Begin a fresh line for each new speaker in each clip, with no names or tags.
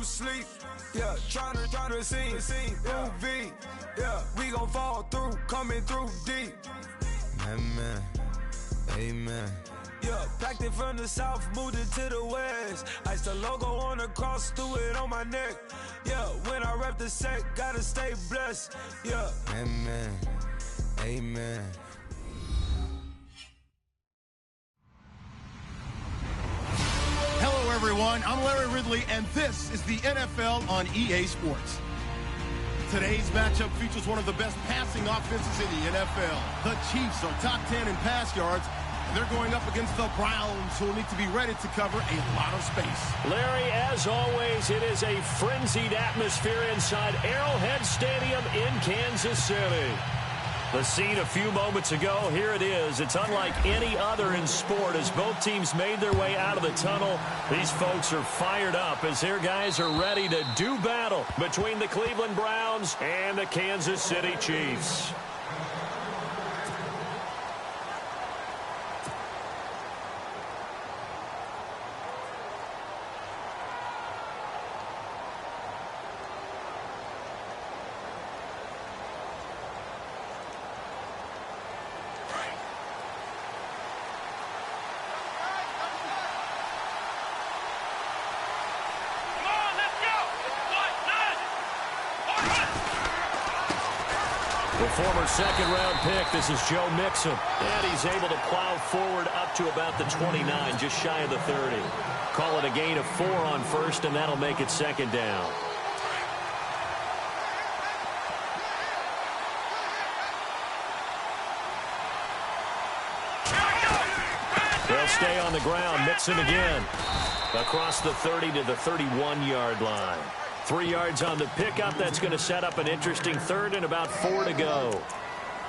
sleep. Yeah, tryna see. UV. Yeah, we gon' fall through, coming through deep. Amen. Amen. Yeah, packed it from the south, moved it to the west. Iced the logo on the cross, threw it on my neck. Yeah, when I rep the set, gotta stay blessed. Yeah. Amen. Amen.
Hello, everyone. I'm Larry Ridley, and this is the NFL on EA Sports. Today's matchup features one of the best passing offenses in the NFL. The Chiefs are top 10 in pass yards. They're going up against the Browns, who will need to be ready to cover a lot of space.
Larry, as always, it is a frenzied atmosphere inside Arrowhead Stadium in Kansas City. The scene a few moments ago, here it is. It's unlike any other in sport as both teams made their way out of the tunnel. These folks are fired up as their guys are ready to do battle between the Cleveland Browns and the Kansas City Chiefs. The former second-round pick, this is Joe Mixon. And he's able to plow forward up to about the 29, just shy of the 30. Call it a gain of 4 on first, and that'll make it second down. They'll stay on the ground. Mixon again. Across the 30 to the 31-yard line. 3 yards on the pickup. That's going to set up an interesting third and about 4 to go.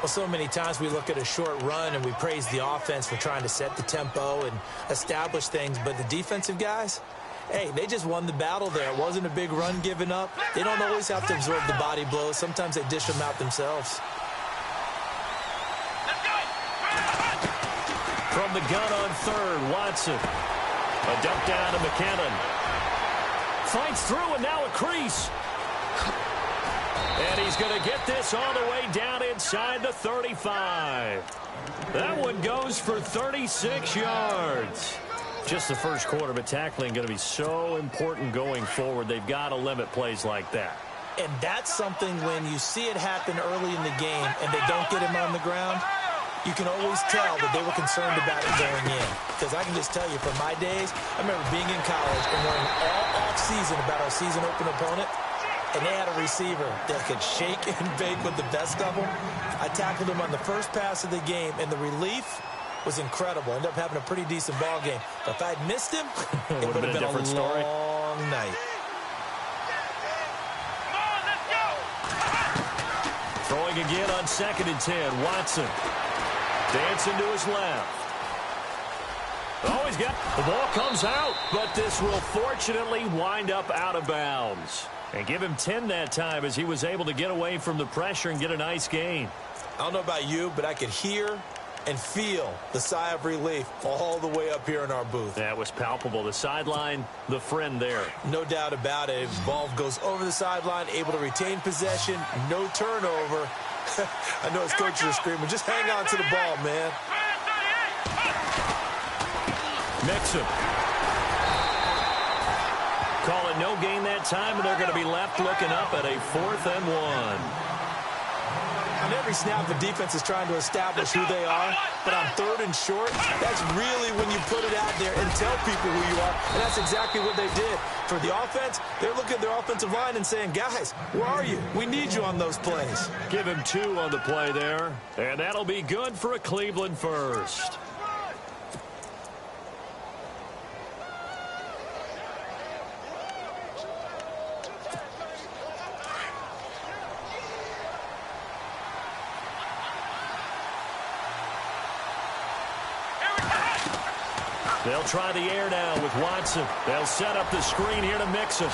Well, so many times we look at a short run and we praise the offense for trying to set the tempo and establish things. But the defensive guys, hey, they just won the battle there. It wasn't a big run given up. They don't always have to absorb the body blows. Sometimes they dish them out themselves.
From the gun on third, Watson. A dump down to McKinnon. Fights through, and now a crease. And he's going to get this all the way down inside the 35. That one goes for 36 yards. Just the first quarter, but tackling going to be so important going forward. They've got to limit plays like that.
And that's something when you see it happen early in the game and they don't get him on the ground, you can always tell that they were concerned about it going in. Because I can just tell you, from my days, I remember being in college and learning all off-season about our season open opponent, and they had a receiver that could shake and bake with the best of them. I tackled him on the first pass of the game, and the relief was incredible. Ended up having a pretty decent ball game. But if I'd missed him, it would have been a different story. Long night.
Throwing again on 2nd and 10, Watson. Dancing to his left. Oh, he's got the ball comes out, but this will fortunately wind up out of bounds. And give him 10 that time as he was able to get away from the pressure and get a nice gain.
I don't know about you, but I could hear and feel the sigh of relief all the way up here in our booth.
That was palpable. The sideline, the friend there.
No doubt about it. Ball goes over the sideline, able to retain possession, no turnover. I know his coaches are screaming, just hang on to the ball, man.
Mixon. Call it no gain that time, and they're going to be left looking up at a 4th and 1.
On every snap, the defense is trying to establish who they are, but on 3rd and short, that's really when you put it out there and tell people who you are, and that's exactly what they did. For the offense, they're looking at their offensive line and saying, guys, where are you? We need you on those plays.
Give him 2 on the play there, and that'll be good for a Cleveland first. They'll try the air now with Watson. They'll set up the screen here to Mixon.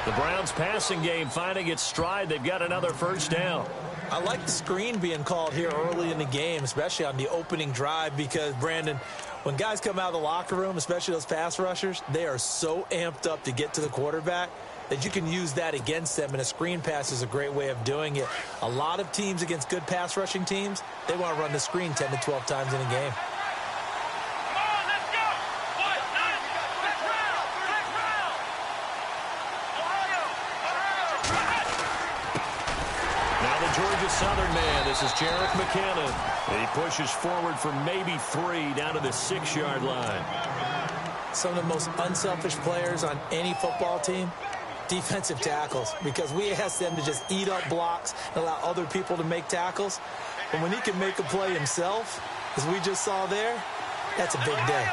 The Browns passing game finding its stride. They've got another first down.
I like the screen being called here early in the game, especially on the opening drive, because, Brandon, When guys come out of the locker room, especially those pass rushers, they are so amped up to get to the quarterback that you can use that against them, and a screen pass is a great way of doing it. A lot of teams against good pass rushing teams, they want to run the screen 10 to 12 times in a game.
Georgia Southern man, this is Jerick McKinnon. He pushes forward for maybe 3 down to the 6-yard line.
Some of the most unselfish players on any football team, defensive tackles, because we ask them to just eat up blocks and allow other people to make tackles. But when he can make a play himself, as we just saw there, that's a big day.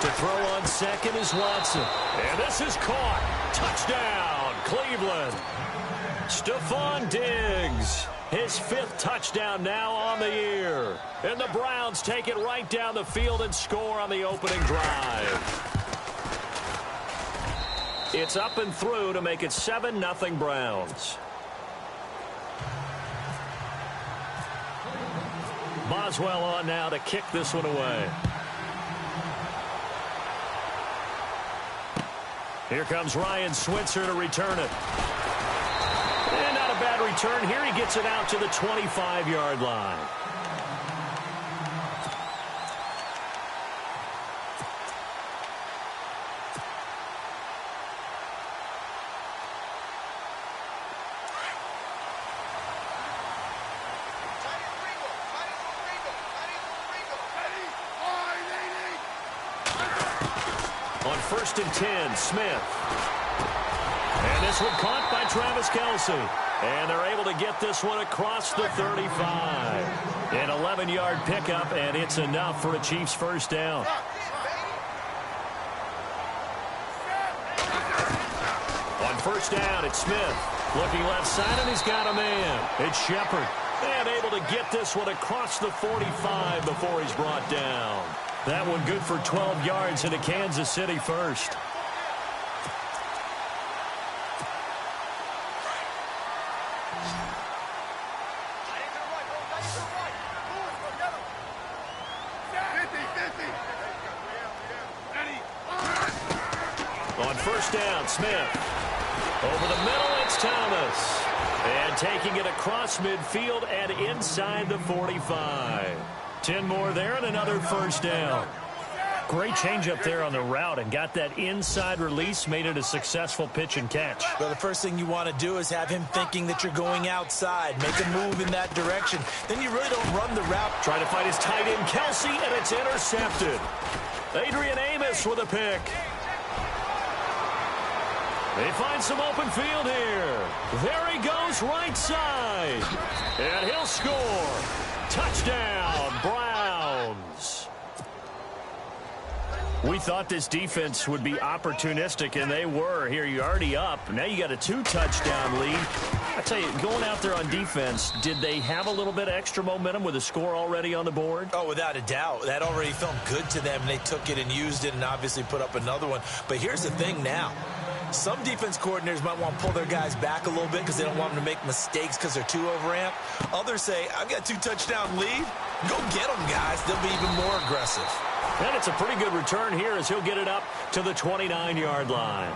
To throw on second is Watson. And this is caught. Touchdown, Cleveland. Stephon Diggs, his 5th touchdown now on the year. And the Browns take it right down the field and score on the opening drive. It's up and through to make it 7-0 Browns. Boswell on now to kick this one away. Here comes Ryan Switzer to return it. And not a bad return here. He gets it out to the 25-yard line. On 1st and 10, Smith. And this one caught by Travis Kelce. And they're able to get this one across the 35. An 11-yard pickup, and it's enough for a Chiefs first down. On 1st down, it's Smith. Looking left side, and he's got a man. It's Shepard. And able to get this one across the 45 before he's brought down. That one good for 12 yards into Kansas City first. On 1st down, Smith. Over the middle, it's Thomas. And taking it across midfield and inside the 45. 10 more there and another 1st down. Great change up there on the route and got that inside release, made it a successful pitch and catch.
Well, the first thing you want to do is have him thinking that you're going outside, make a move in that direction. Then you really don't run the route.
Try to find his tight end, Kelce, and it's intercepted. Adrian Amos with a pick. They find some open field here. There he goes, right side. And he'll score. Touchdown, Browns. We thought this defense would be opportunistic, and they were. Here, you're already up. Now you got a 2-touchdown lead. I tell you, going out there on defense, did they have a little bit of extra momentum with a score already on the board?
Oh, without a doubt. That already felt good to them, and they took it and used it and obviously put up another one. But here's the thing now. Some defense coordinators might want to pull their guys back a little bit because they don't want them to make mistakes because they're too overamped. Others say, I've got a 2-touchdown lead. Go get them, guys. They'll be even more aggressive.
And it's a pretty good return here as he'll get it up to the 29-yard line.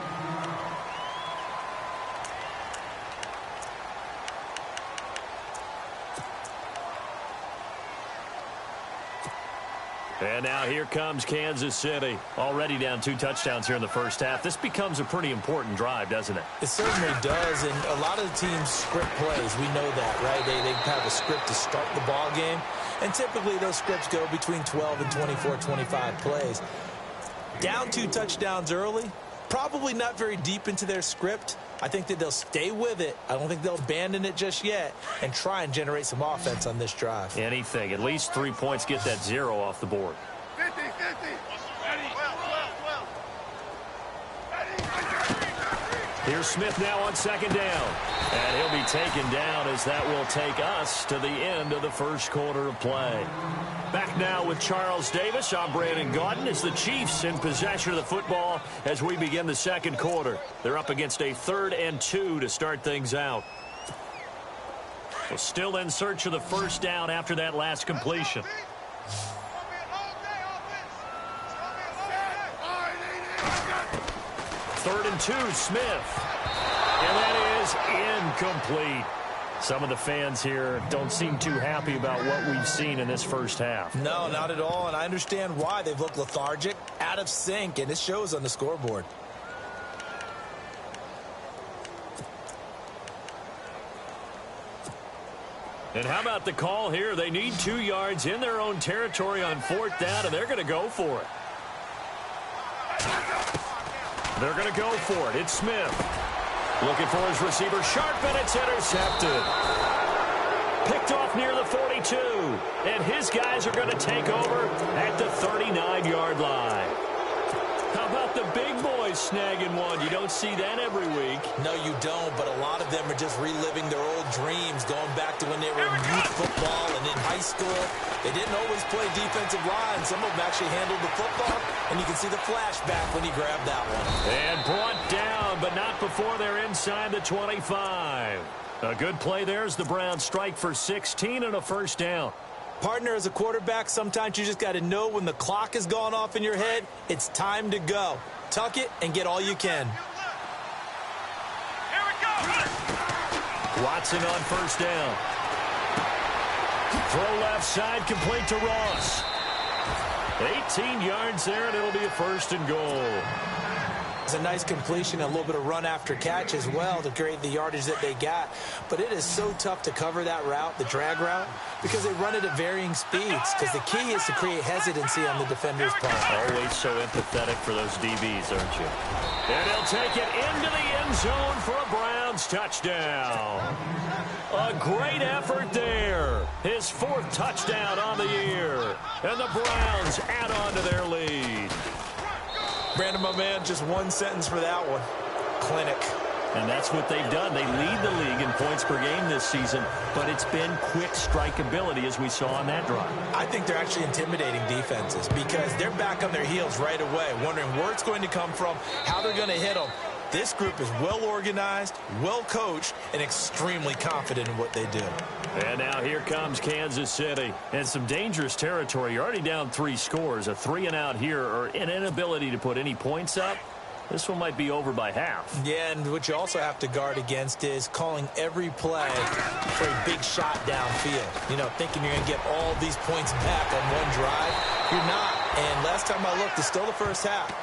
And now here comes Kansas City. Already down 2 touchdowns here in the first half. This becomes a pretty important drive, doesn't it?
It certainly does, and a lot of the teams script plays. We know that, right? They have a script to start the ball game, and typically those scripts go between 12 and 24, 25 plays. Down 2 touchdowns early, probably not very deep into their script. I think that they'll stay with it. I don't think they'll abandon it just yet and try and generate some offense on this drive.
Anything. At least 3 points, get that 0 off the board.
50, 50.
Here's Smith now on 2nd down. And he'll be taken down as that will take us to the end of the first quarter of play. Back now with Charles Davis. I'm Brandon Gaudin as the Chiefs in possession of the football as we begin the second quarter. They're up against a 3rd and 2 to start things out. So still in search of the first down after that last completion. 3rd and 2, Smith. And that is incomplete. Some of the fans here don't seem too happy about what we've seen in this first half.
No, not at all, and I understand why. They've looked lethargic, out of sync, and it shows on the scoreboard.
And how about the call here? They need 2 yards in their own territory on 4th down, and they're going to go for it. They're going to go for it. It's Smith. Looking for his receiver, Sharp, and it's intercepted. Picked off near the 42. And his guys are going to take over at the 39-yard line. How about the big boys snagging one? You don't see that every week.
No, you don't, but a lot of them are just reliving their old dreams, going back to when they were in youth football and in high school. They didn't always play defensive line. Some of them actually handled the football, and you can see the flashback when he grabbed that one.
And brought down, but not before they're inside the 25. A good play there as the Browns strike for 16 and a first down.
Partner, as a quarterback, sometimes you just got to know when the clock has gone off in your head, it's time to go. Tuck it and get all you can.
Here we go. Watson on first down. Throw left side, complete to Ross. 18 yards there, and it'll be a 1st and goal.
It's a nice completion, a little bit of run after catch as well to create the yardage that they got. But it is so tough to cover that route, the drag route, because they run it at varying speeds. Because the key is to create hesitancy on the defender's part.
Always so empathetic for those DBs, aren't you? And he'll take it into the end zone for a Browns touchdown. A great effort there. His 4th touchdown on the year. And the Browns add on to their lead.
Brandon, my man, just one sentence for that one. Clinic.
And that's what they've done. They lead the league in points per game this season, but it's been quick strike ability as we saw on that drive.
I think they're actually intimidating defenses because they're back on their heels right away, wondering where it's going to come from, how they're going to hit them. This group is well organized, well coached, and extremely confident in what they do.
And now here comes Kansas City. And some dangerous territory. You're already down 3 scores. A 3-and-out here, or an inability to put any points up. This one might be over by half.
Yeah, and what you also have to guard against is calling every play for a big shot downfield. You know, thinking you're going to get all these points back on one drive. You're not. And last time I looked, it's still the first half.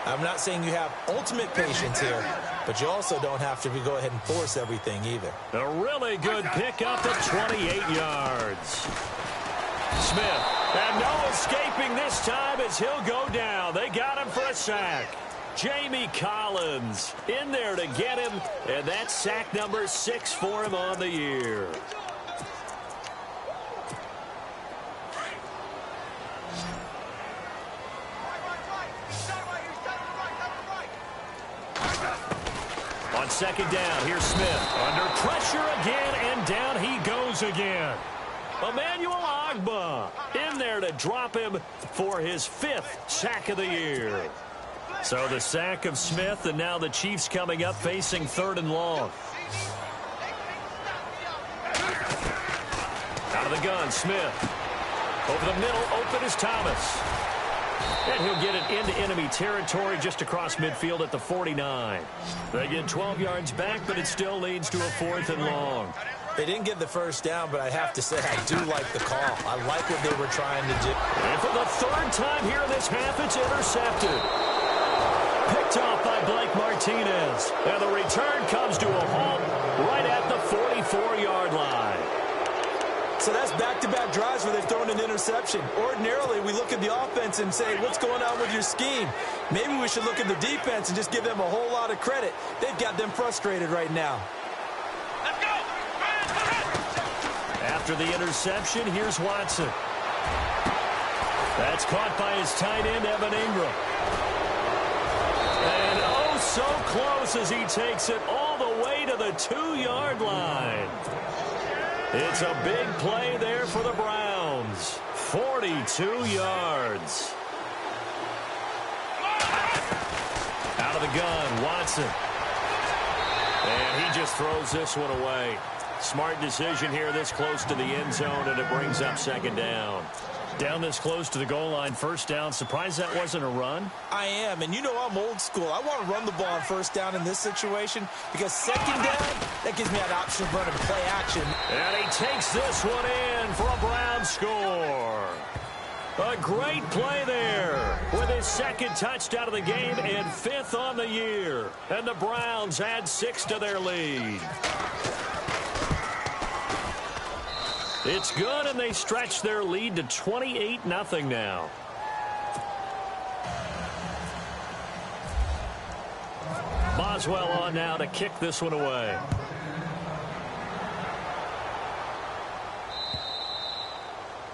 I'm not saying you have ultimate patience here, but you also don't have to go ahead and force everything either.
A really good pickup at 28 yards. Smith, and no escaping this time as he'll go down. They got him for a sack. Jamie Collins in there to get him, and that's sack number 6 for him on the year. On 2nd down, here's Smith. Under pressure again, and down he goes again. Emmanuel Ogbah in there to drop him for his 5th sack of the year. So the sack of Smith, and now the Chiefs coming up facing 3rd and long. Out of the gun, Smith. Over the middle, open is Thomas. And he'll get it into enemy territory just across midfield at the 49. They get 12 yards back, but it still leads to a 4th and long.
They didn't get the first down, but I have to say I do like the call. I like what they were trying to do.
And for the 3rd time here in this half, it's intercepted. Picked off by Blake Martinez. And the return comes to a halt right at the 44-yard line.
So that's back-to-back drives where they've thrown an interception. Ordinarily, we look at the offense and say, what's going on with your scheme? Maybe we should look at the defense and just give them a whole lot of credit. They've got them frustrated right now.
Let's go! After the interception, here's Watson. That's caught by his tight end, Evan Ingram. And oh, so close as he takes it all the way to the 2-yard line. It's a big play there for the Browns. 42 yards. Out of the gun, Watson. And he just throws this one away. Smart decision here this close to the end zone, and it brings up 2nd down. Down this close to the goal line, first down. Surprised that wasn't a run?
I am, and you know I'm old school. I want to run the ball on first down in this situation because second down, that gives me an option of running play action.
And he takes this one in for a Brown score. A great play there with his second touchdown of the game and 5th on the year. And the Browns add 6 to their lead. It's good, and they stretch their lead to 28-0 now. Boswell on now to kick this one away.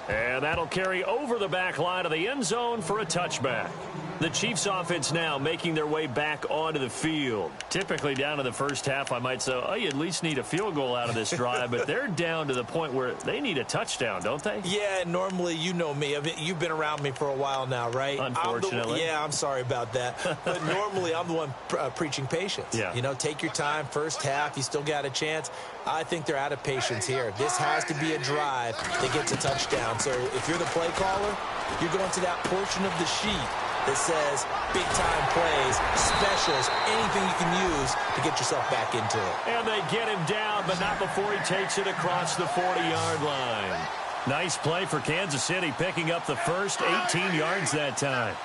And that'll carry over the back line of the end zone for a touchback. The Chiefs offense now making their way back onto the field. Typically down to the first half, I might say, oh, you at least need a field goal out of this drive, but they're down to the point where they need a touchdown, don't they?
Yeah, normally, you know me. You've been around me for a while now, right?
Unfortunately.
I'm sorry about that. But normally, I'm the one preaching patience.
Yeah.
You know, take your time, first half, you still got a chance. I think they're out of patience here. This has to be a drive that gets a touchdown. So if you're the play caller, you're going to that portion of the sheet that says big-time plays, specials, anything you can use to get yourself back into it.
And they get him down, but not before he takes it across the 40-yard line. Nice play for Kansas City, picking up the first 18 yards that time.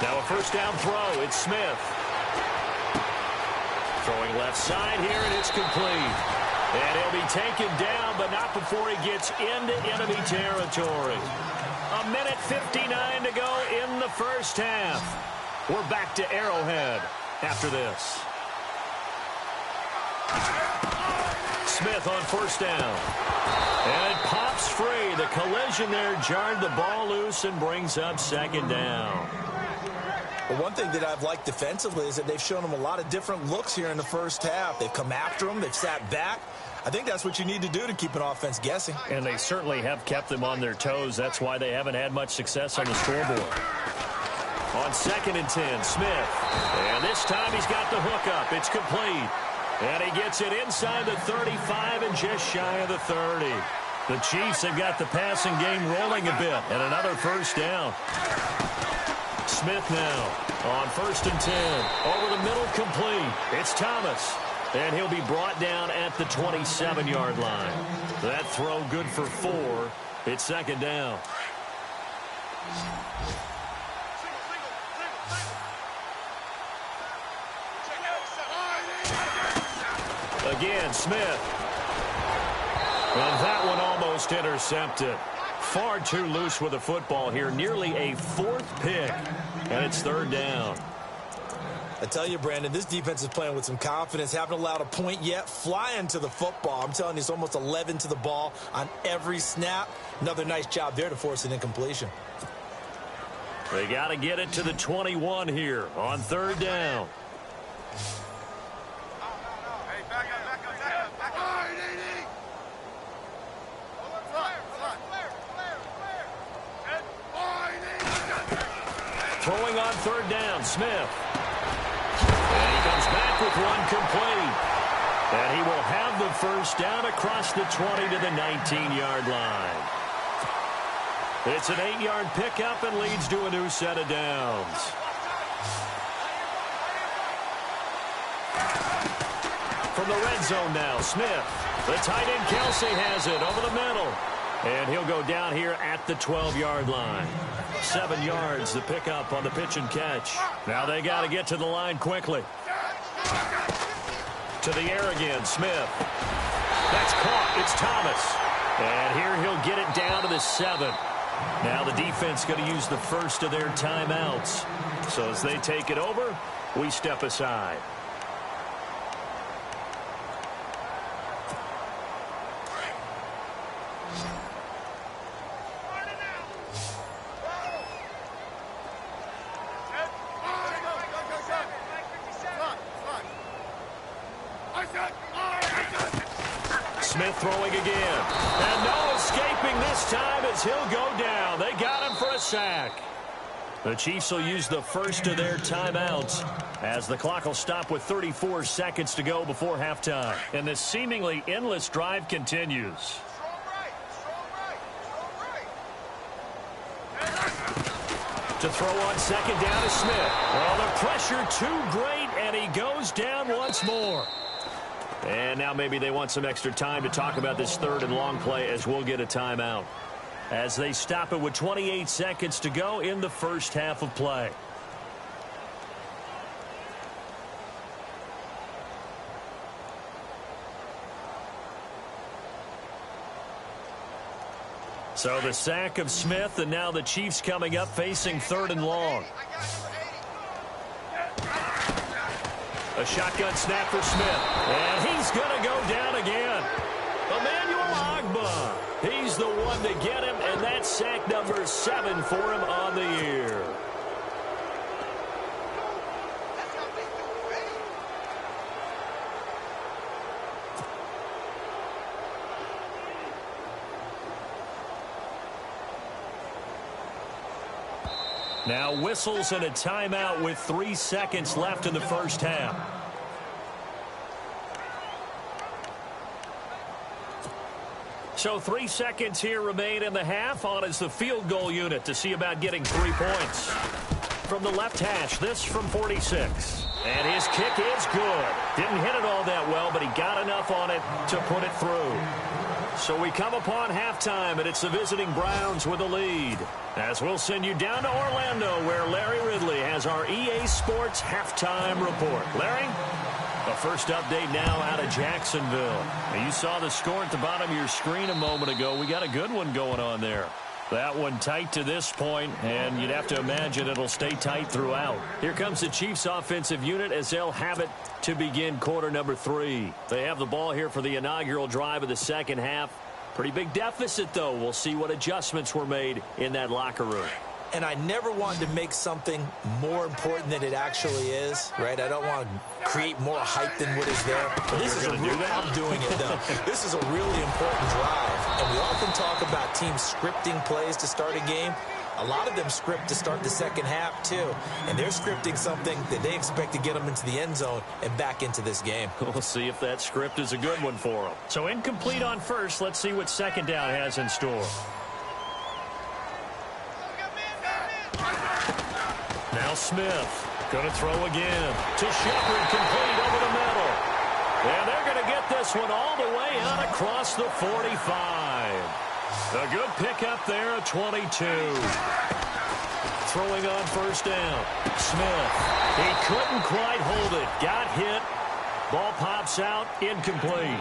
Now a first down throw. It's Smith. Throwing left side here, and it's complete. And he'll be taken down, but not before he gets into enemy territory. 1:59 to go in the first half. We're back to Arrowhead after this. Smith on first down. And it pops free. The collision there jarred the ball loose and brings up second down.
Well, one thing that I've liked defensively is that they've shown them a lot of different looks here in the first half. They've come after them. They've sat back. I think that's what you need to do to keep an offense guessing.
And they certainly have kept them on their toes. That's why they haven't had much success on the scoreboard. On 2nd and 10, Smith. And this time he's got the hookup. It's complete. And he gets it inside the 35 and just shy of the 30. The Chiefs have got the passing game rolling a bit. And another first down. Smith now on 1st and 10. Over the middle, complete. It's Thomas. And he'll be brought down at the 27-yard line. That throw good for 4. It's second down. Again, Smith. And that one almost intercepted. Far too loose with the football here. Nearly a 4th pick. And it's third down.
I tell you, Brandon, this defense is playing with some confidence. Haven't allowed a point yet. Flying to the football. I'm telling you, it's almost 11 to the ball on every snap. Another nice job there to force an incompletion.
They got to get it to the 21 here on third down. Throwing on third down, Smith. And he comes back with one complete. And he will have the first down across the 20 to the 19-yard line. It's an 8-yard pickup and leads to a new set of downs. From the red zone now, Smith. The tight end Kelsey has it over the middle. And he'll go down here at the 12-yard line. 7 yards, the pickup on the pitch and catch. Now they got to get to the line quickly. To the air again, Smith. That's caught. It's Thomas. And here he'll get it down to the 7. Now the defense going to use the first of their timeouts. So as they take it over, we step aside. Smith throwing again. And no escaping this time as he'll go down. They got him for a sack. The Chiefs will use the first of their timeouts as the clock will stop with 34 seconds to go before halftime. And this seemingly endless drive continues. To throw on second down is Smith. Well, the pressure too great, and he goes down once more. And now maybe they want some extra time to talk about this third and long play as we'll get a timeout. As they stop it with 28 seconds to go in the first half of play. So the sack of Smith, and now the Chiefs coming up facing third and long. A shotgun snap for Smith. And he's going to go down again. Emmanuel Ogbah. He's the one to get him, and that's sack number 7 for him on the year. Now whistles and a timeout with 3 seconds left in the first half. So 3 seconds here remain in the half. On is the field goal unit to see about getting 3 points. From the left hash, this from 46. And his kick is good. Didn't hit it all that well, but he got enough on it to put it through. So we come upon halftime, and it's the visiting Browns with a lead. As we'll send you down to Orlando, where Larry Ridley has our EA Sports halftime report. Larry? The first update now out of Jacksonville. Now, you saw the score at the bottom of your screen a moment ago. We got a good one going on there. That one tight to this point, and you'd have to imagine it'll stay tight throughout. Here comes the Chiefs offensive unit as they'll have it to begin quarter number 3. They have the ball here for the inaugural drive of the second half. Pretty big deficit, though. We'll see what adjustments were made in that locker room.
And I never wanted to make something more important than it actually is, right? I don't want to create more hype than what is there. But this is a real, I'm doing it, though. This is a really important drive. And we often talk about teams scripting plays to start a game. A lot of them script to start the second half, too. And they're scripting something that they expect to get them into the end zone and back into this game.
We'll see if that script is a good one for them. So incomplete on first. Let's see what second down has in store. Now Smith going to throw again to Shepard, complete over the middle. And they're going to get this one all the way out across the 45. A good pickup there at 22. Throwing on first down. Smith. He couldn't quite hold it. Got hit. Ball pops out. Incomplete.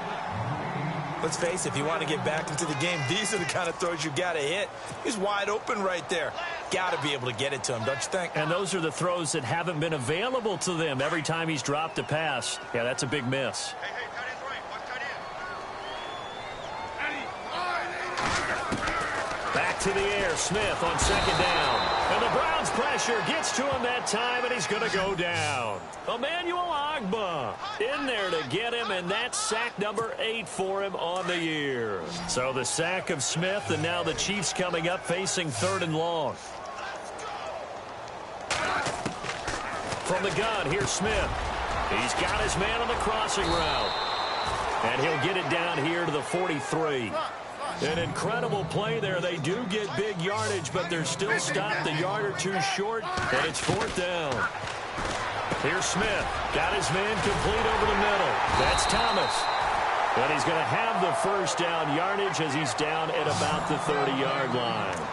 Let's face it, if you want to get back into the game, these are the kind of throws you got to hit. He's wide open right there. Got to be able to get it to him, don't you think?
And those are the throws that haven't been available to them every time he's dropped a pass. Yeah, that's a big miss. Back to the air, Smith on second down. And the Browns pressure gets to him that time, and he's going to go down. Emmanuel Ogbah in there to get him, and that's sack number 8 for him on the year. So the sack of Smith, and now the Chiefs coming up facing third and long. From the gun, here's Smith. He's got his man on the crossing route. And he'll get it down here to the 43. An incredible play there. They do get big yardage, but they're still stopped a yard or two short, and it's fourth down. Here's Smith. Got his man complete over the middle. That's Thomas. And he's going to have the first down yardage as he's down at about the 30-yard line.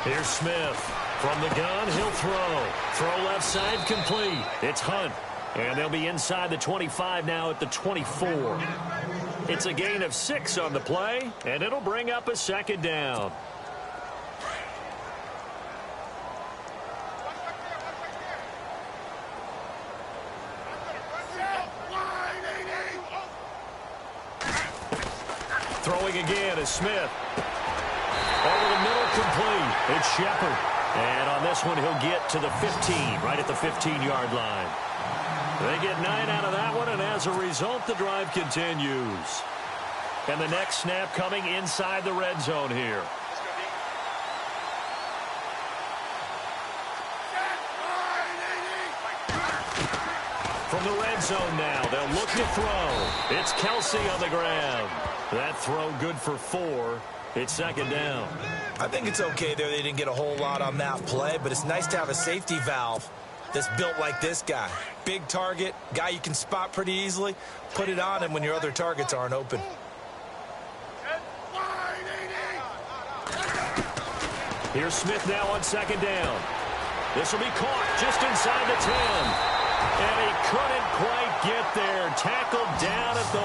Here's Smith. From the gun, he'll throw. Throw left side complete. It's Hunt. And they'll be inside the 25 now at the 24. It's a gain of 6 on the play, and it'll bring up a second down. Throwing again is Smith. Over the middle, complete. It's Shepard. And on this one, he'll get to the 15, right at the 15-yard line. They get 9 out of that one, and as a result, the drive continues. And the next snap coming inside the red zone here. from the red zone now. They'll look to throw. It's Kelsey on the ground. That throw good for 4. It's second down.
I think it's okay there. They didn't get a whole lot on that play, but it's nice to have a safety valve that's built like this guy. Big target, guy you can spot pretty easily. Put it on him when your other targets aren't open.
Here's Smith now on second down. This will be caught just inside the 10. And he couldn't quite get there. Tackled down at the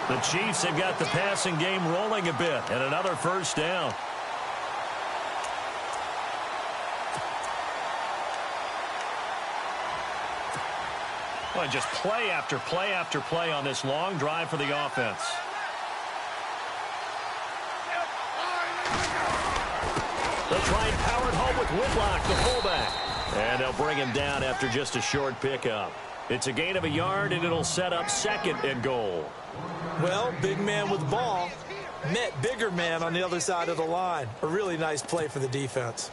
1. The Chiefs have got the passing game rolling a bit. And another first down. Well, just play after play after play on this long drive for the offense. They'll try and power it home with Whitlock, the fullback. And they'll bring him down after just a short pickup. It's a gain of a yard, and it'll set up second and goal.
Well, big man with the ball met bigger man on the other side of the line. A really nice play for the defense.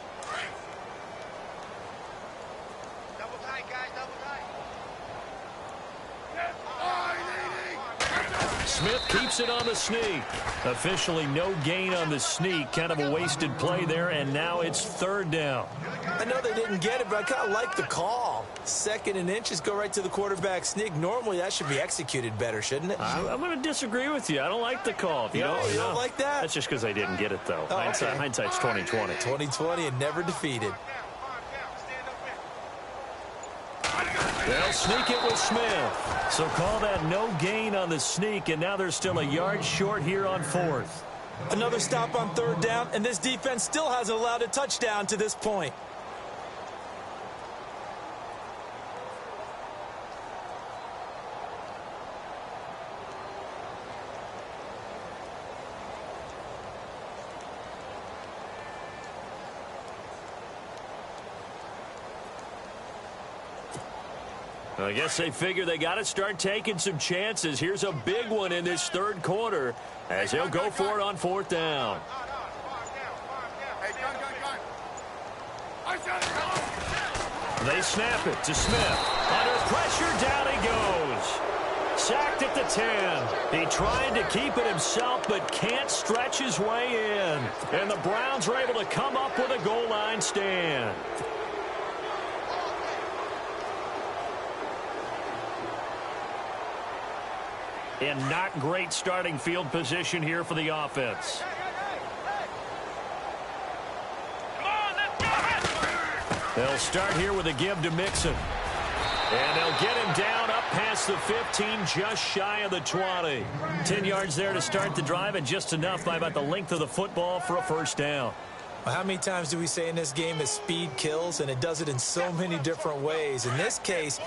Smith keeps it on the sneak. Officially no gain on the sneak. Kind of a wasted play there, and now it's third down.
I know they didn't get it, but I kind of like the call. 2nd and inches, go right to the quarterback sneak. Normally, that should be executed better, shouldn't it?
I'm going to disagree with you. I don't like the call.
You don't like that?
That's just because they didn't get it, though. Hindsight's 20/20.
20/20 and never defeated.
They'll sneak it with Smith. So call that no gain on the sneak, and now they're still a yard short here on 4th.
Another stop on 3rd down, and this defense still hasn't allowed a touchdown to this point.
I guess they figure they got to start taking some chances. Here's a big one in this 3rd quarter as they'll go for it on 4th down. They snap it to Smith. Under pressure, down he goes. Sacked at the 10. He tried to keep it himself, but can't stretch his way in. And the Browns are able to come up with a goal line stand. And not great starting field position here for the offense. They'll start here with a give to Mixon. And they'll get him down up past the 15, just shy of the 20. 10 yards there to start the drive, and just enough by about the length of the football for a first down.
Well, how many times do we say in this game that speed kills, and it does it in so many different ways? In this case,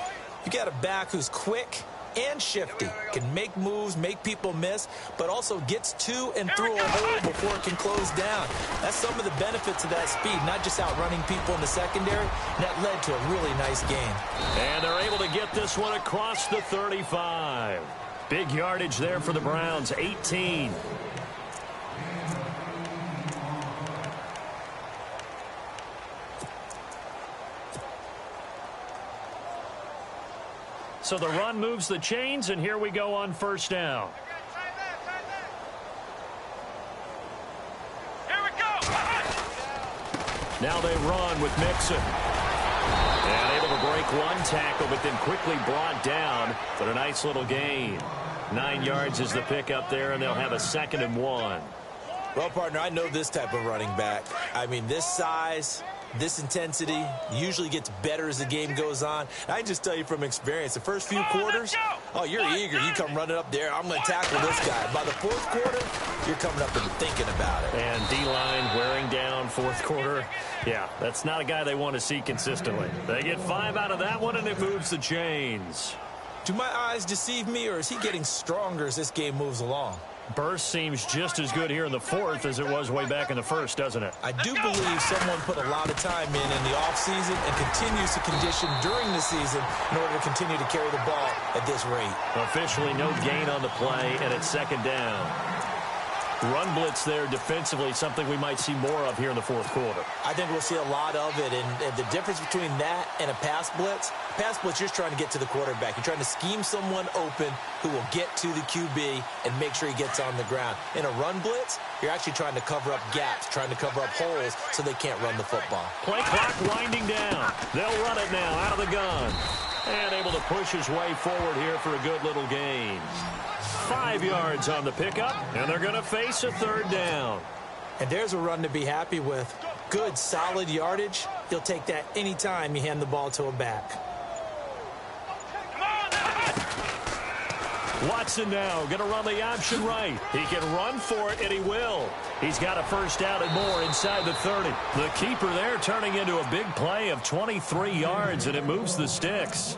you got a back who's quick and shifty, can make moves, make people miss, but also gets to and through a hole before it can close down. That's some of the benefits of that speed, not just outrunning people in the secondary. And that led to a really nice game.
And they're able to get this one across the 35. Big yardage there for the Browns, 18. So the run moves the chains, and here we go on first down.
Here we go.
Now they run with Mixon. And able to break one tackle, but then quickly brought down for a nice little gain. 9 yards is the pickup there, and they'll have a 2nd and 1.
Well, partner, I know this type of running back. I mean, this size, this intensity usually gets better as the game goes on. I can just tell you from experience, the first few quarters, oh, you're eager. You come running up there. I'm going to tackle this guy. By the 4th quarter, you're coming up and thinking about it.
And D-line wearing down 4th quarter. Yeah, that's not a guy they want to see consistently. They get 5 out of that one, and it moves the chains.
Do my eyes deceive me, or is he getting stronger as this game moves along?
Burst seems just as good here in the 4th as it was way back in the 1st, doesn't it?
I do believe someone put a lot of time in the offseason and continues to condition during the season in order to continue to carry the ball at this rate.
Officially no gain on the play, and it's 2nd down. Run blitz there defensively, something we might see more of here in the fourth quarter.
I think we'll see a lot of it, and the difference between that and a pass blitz, you're just trying to get to the quarterback. You're trying to scheme someone open who will get to the QB and make sure he gets on the ground. In a run blitz, you're actually trying to cover up gaps, trying to cover up holes so they can't run the football.
Play clock winding down. They'll run it now out of the gun. And able to push his way forward here for a good little gain. 5 yards on the pickup, and they're going to face a third down.
And there's a run to be happy with. Good, solid yardage. You'll take that anytime you hand the ball to a back.
Watson now going to run the option right. He can run for it, and he will. He's got a first down and more inside the 30. The keeper there turning into a big play of 23 yards, and it moves the sticks.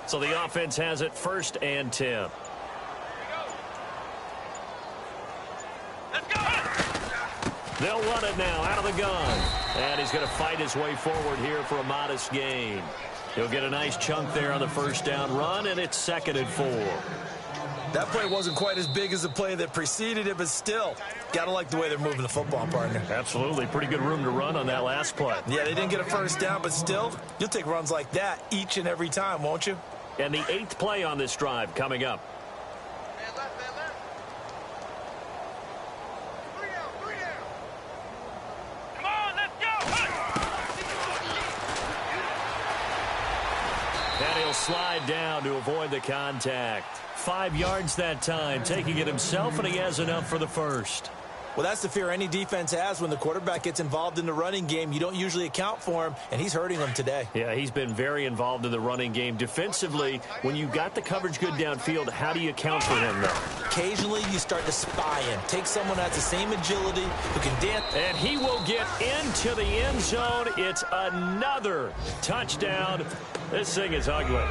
So the offense has it 1st and 10. They'll run it now out of the gun. And he's going to fight his way forward here for a modest gain. He'll get a nice chunk there on the first down run, and it's 2nd and 4.
That play wasn't quite as big as the play that preceded it, but still, got to like the way they're moving the football, partner.
Absolutely. Pretty good room to run on that last play.
Yeah, they didn't get a first down, but still, you'll take runs like that each and every time, won't you?
And the 8th play on this drive coming up. And he'll slide down to avoid the contact. 5 yards that time, taking it himself, and he has enough for the first.
Well, that's the fear any defense has when the quarterback gets involved in the running game. You don't usually account for him, and he's hurting them today.
Yeah, he's been very involved in the running game. Defensively, when you got the coverage good downfield, how do you account for him, though?
Occasionally, you start to spy him. Take someone that has the same agility who can dance.
And he will get into the end zone. It's another touchdown. This thing is ugly.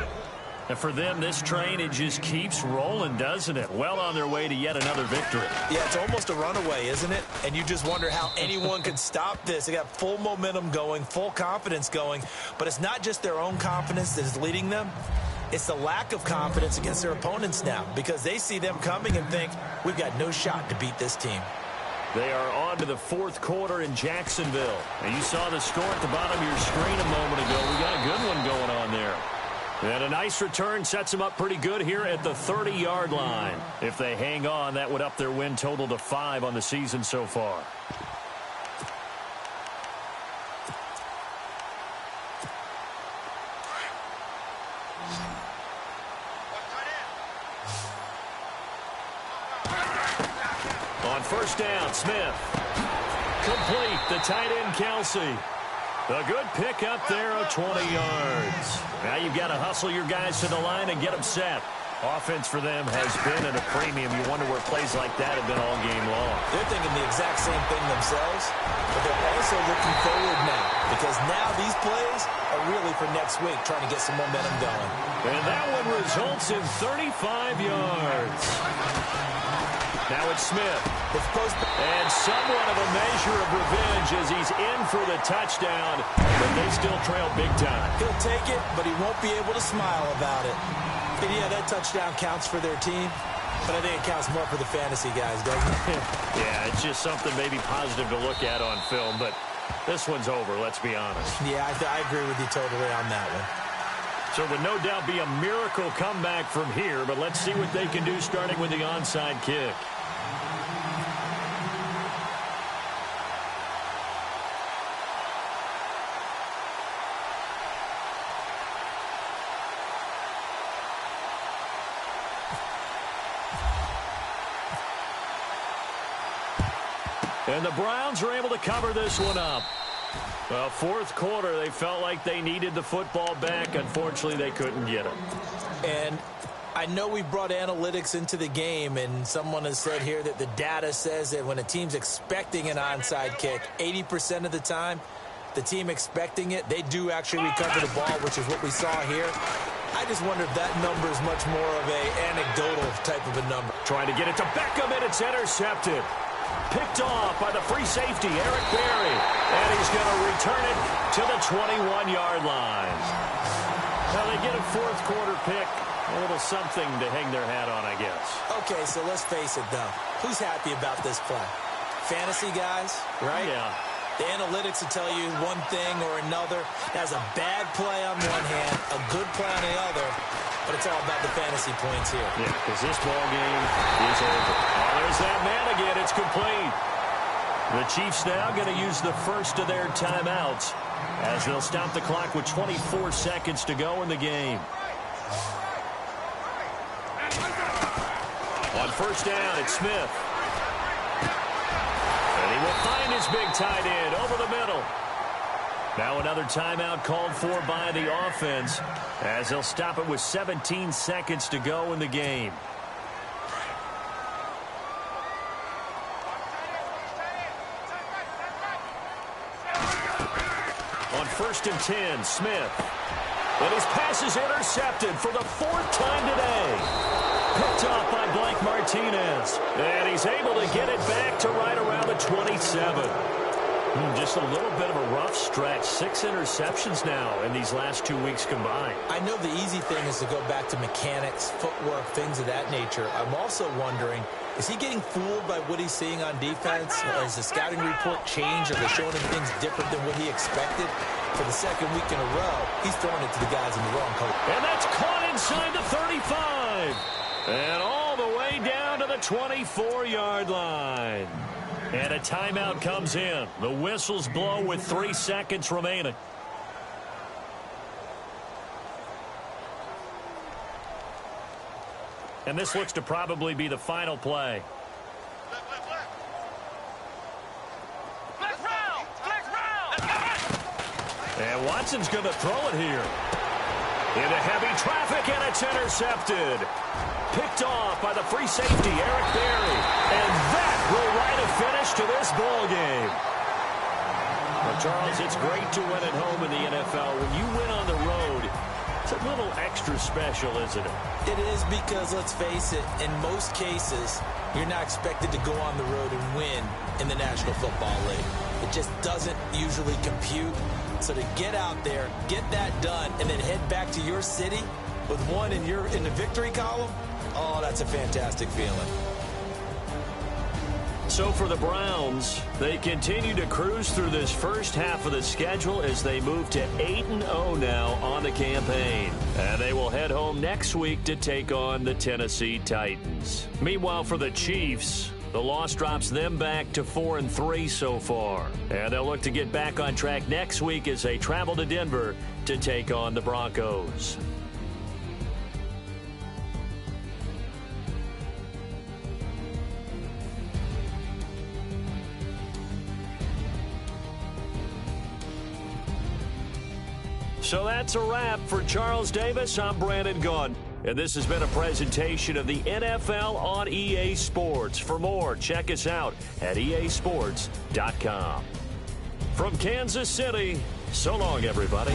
And for them, this train, it just keeps rolling, doesn't it? Well on their way to yet another victory.
Yeah, it's almost a runaway, isn't it? And you just wonder how anyone could stop this. They got full momentum going, full confidence going. But it's not just their own confidence that is leading them. It's the lack of confidence against their opponents now, because they see them coming and think, we've got no shot to beat this team.
They are on to the fourth quarter in Jacksonville. And you saw the score at the bottom of your screen a moment ago. We got a good one going on there. And a nice return sets them up pretty good here at the 30-yard line. If they hang on, that would up their win total to 5 on the season so far. On first down, Smith. Complete, the tight end, Kelsey. A good pickup there of 20 yards. Now you've got to hustle your guys to the line and get them set. Offense for them has been at a premium. You wonder where plays like that have been all game long.
They're thinking the exact same thing themselves, but they're also looking forward now, because now these plays are really for next week, trying to get some momentum going.
And that one results in 35 yards. Now it's Smith. And somewhat of a measure of revenge as he's in for the touchdown, but they still trail big time.
He'll take it, but he won't be able to smile about it. And yeah, that touchdown counts for their team, but I think it counts more for the fantasy guys, doesn't it?
Yeah, it's just something maybe positive to look at on film, but this one's over, let's be honest.
Yeah, I agree with you totally on that one.
So it would no doubt be a miracle comeback from here, but let's see what they can do starting with the onside kick. And the Browns are able to cover this one up. Well, fourth quarter, they felt like they needed the football back. Unfortunately, they couldn't get it.
And I know we brought analytics into the game, and someone has said here that the data says that when a team's expecting an onside kick, 80% of the time, the team expecting it, they do actually recover the ball, which is what we saw here. I just wonder if that number is much more of an anecdotal type of a number.
Trying to get it to Beckham, and it's intercepted. Picked off by the free safety, Eric Berry. And he's going to return it to the 21-yard line. Now they get a fourth quarter pick. A little something to hang their hat on, I guess.
Okay, so let's face it, though. Who's happy about this play? Fantasy guys, right?
Yeah.
The analytics will tell you one thing or another. That's a bad play on one hand, a good play on the other, but it's all about the fantasy points here.
Yeah, because this ball game is over. Oh, there's that man again. It's complete. The Chiefs now going to use the first of their timeouts as they'll stop the clock with 24 seconds to go in the game. On first down, it's Smith. And he will find his big tight end over the middle. Now another timeout called for by the offense as they'll stop it with 17 seconds to go in the game. On first and 10, Smith. And his pass is intercepted for the fourth time today. Picked off by Blake Martinez. And he's able to get it back to right around the 27. Just a little bit of a rough stretch. 6 interceptions now in these last 2 weeks combined.
I know the easy thing is to go back to mechanics, footwork, things of that nature. I'm also wondering, is he getting fooled by what he's seeing on defense? Or has the scouting report changed? Are they showing him things different than what he expected? For the second week in a row, he's throwing it to the guys in the wrong coat.
And that's caught inside the 35. And all the way down to the 24-yard line. And a timeout comes in. The whistles blow with 3 seconds remaining. And this looks to probably be the final play. And Watson's going to throw it here. Into heavy traffic, and it's intercepted. Picked off by the free safety, Eric Berry. And that will write a finish to this ball game. Well, Charles, it's great to win at home in the NFL. When you win on the road, it's a little extra special, isn't it?
It is because, let's face it, in most cases, you're not expected to go on the road and win in the National Football League. It just doesn't usually compute. So to get out there, get that done, and then head back to your city with one in the victory column, oh, that's a fantastic feeling.
So for the Browns, they continue to cruise through this first half of the schedule as they move to 8-0 now on the campaign. And they will head home next week to take on the Tennessee Titans. Meanwhile, for the Chiefs, the loss drops them back to 4-3 so far. And they'll look to get back on track next week as they travel to Denver to take on the Broncos. So that's a wrap for Charles Davis. I'm Brandon Gaudin. And this has been a presentation of the NFL on EA Sports. For more, check us out at easports.com. From Kansas City, so long, everybody.